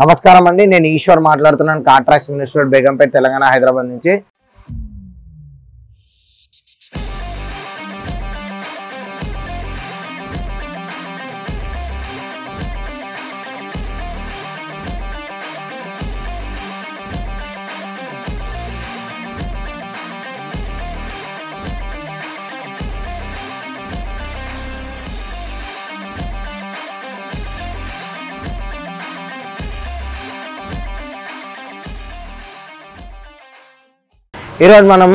నమస్కారం అండి, నేను ఈశ్వర్ మాట్లాడుతున్నాను. కాంట్రాక్ట్స్ మినిస్టర్ బేగంపేట్, తెలంగాణ, హైదరాబాద్ నుంచి. ఈరోజు మనం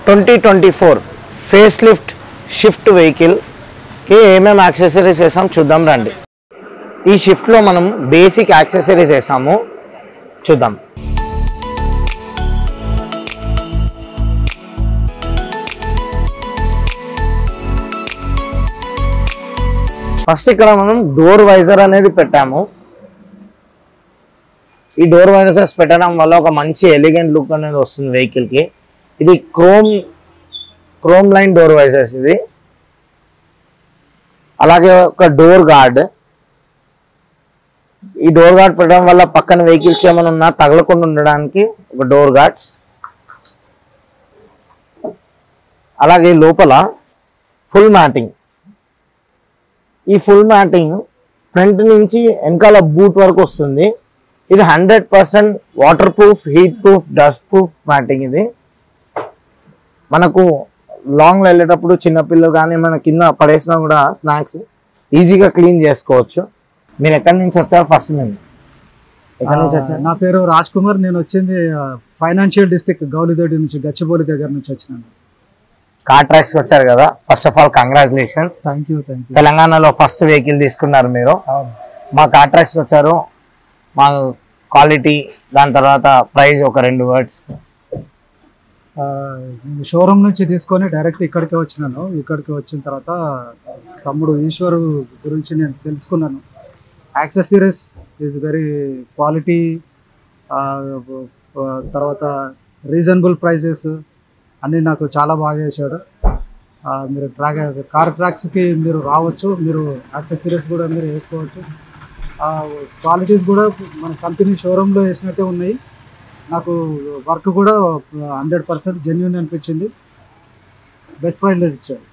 2024 ఫేస్ లిఫ్ట్ షిఫ్ట్ వెహికల్కి ఏమేమి యాక్సెసరీస్ వేసాం చూద్దాం రండి. ఈ షిఫ్ట్లో మనం బేసిక్ యాక్సెసరీస్ వేసాము, చూద్దాం. ఫస్ట్ ఇక్కడ మనం డోర్ వైజర్ అనేది పెట్టాము. ఈ డోర్ వైజర్స్ పెట్టడం వల్ల ఒక మంచి ఎలిగెంట్ లుక్ అనేది వస్తుంది వెహికల్కి. ఇది క్రోమ్ లైన్ డోర్ వైజర్స్ ఇది. అలాగే ఒక డోర్ గార్డ్. ఈ డోర్ గార్డ్ పెట్టడం వల్ల పక్కన వెహికల్స్కి ఏమైనా ఉన్నా తగలకుండా ఉండడానికి ఒక డోర్ గార్డ్స్. అలాగే లోపల ఫుల్ మ్యాటింగ్. ఈ ఫుల్ మ్యాటింగ్ ఫ్రంట్ నుంచి వెనకాల బూట్ వరకు వస్తుంది. ఇది 100% water proof, heat proof, dust proof matting. ఇది మనకు లాంగ్లో వెళ్ళేటప్పుడు చిన్నపిల్లలు కానీ మన కింద పడేసినా కూడా స్నాక్స్ ఈజీగా క్లీన్ చేసుకోవచ్చు. మీరు ఎక్కడి నుంచి వచ్చారు? ఫస్ట్ మేము ఎక్కడి నుంచి వచ్చారు? నా పేరు రాజ్ కుమార్. నేను వచ్చింది ఫైనాన్షియల్ డిస్ట్రిక్ట్ గౌలిదొడ్డి నుంచి, గచ్చిబౌలి దగ్గర నుంచి వచ్చినాను. కాంట్రాక్ట్స్కి వచ్చారు కదా, first of all congratulations. Thank you. తెలంగాణలో ఫస్ట్ వెహికల్ తీసుకున్నారు మీరు. మా కాంట్రాక్ట్స్కి వచ్చారు. మా క్వాలిటీ, దాని తర్వాత ప్రైస్ ఒక 2 వర్డ్స్. షోరూమ్ నుంచి తీసుకొని డైరెక్ట్ ఇక్కడికే వచ్చినాను. ఇక్కడికి వచ్చిన తర్వాత తమ్ముడు ఈశ్వర్ గురించి నేను తెలుసుకున్నాను. యాక్సెసరీస్ ఈజ్ వెరీ క్వాలిటీ, తర్వాత రీజనబుల్ ప్రైజెస్ అన్నీ నాకు చాలా బాగా చేశాడు. మీరు కార్ ట్రాక్స్కి మీరు రావచ్చు, మీరు యాక్సెసరీస్ కూడా మీరు వేసుకోవచ్చు. క్వాలిటీస్ కూడా మన కంపెనీ షోరూంలో వేసినట్టే ఉన్నాయి. నాకు వర్క్ కూడా 100% జెన్యూన్ అనిపించింది. బెస్ట్ ప్రైస్లో ఇచ్చాడు.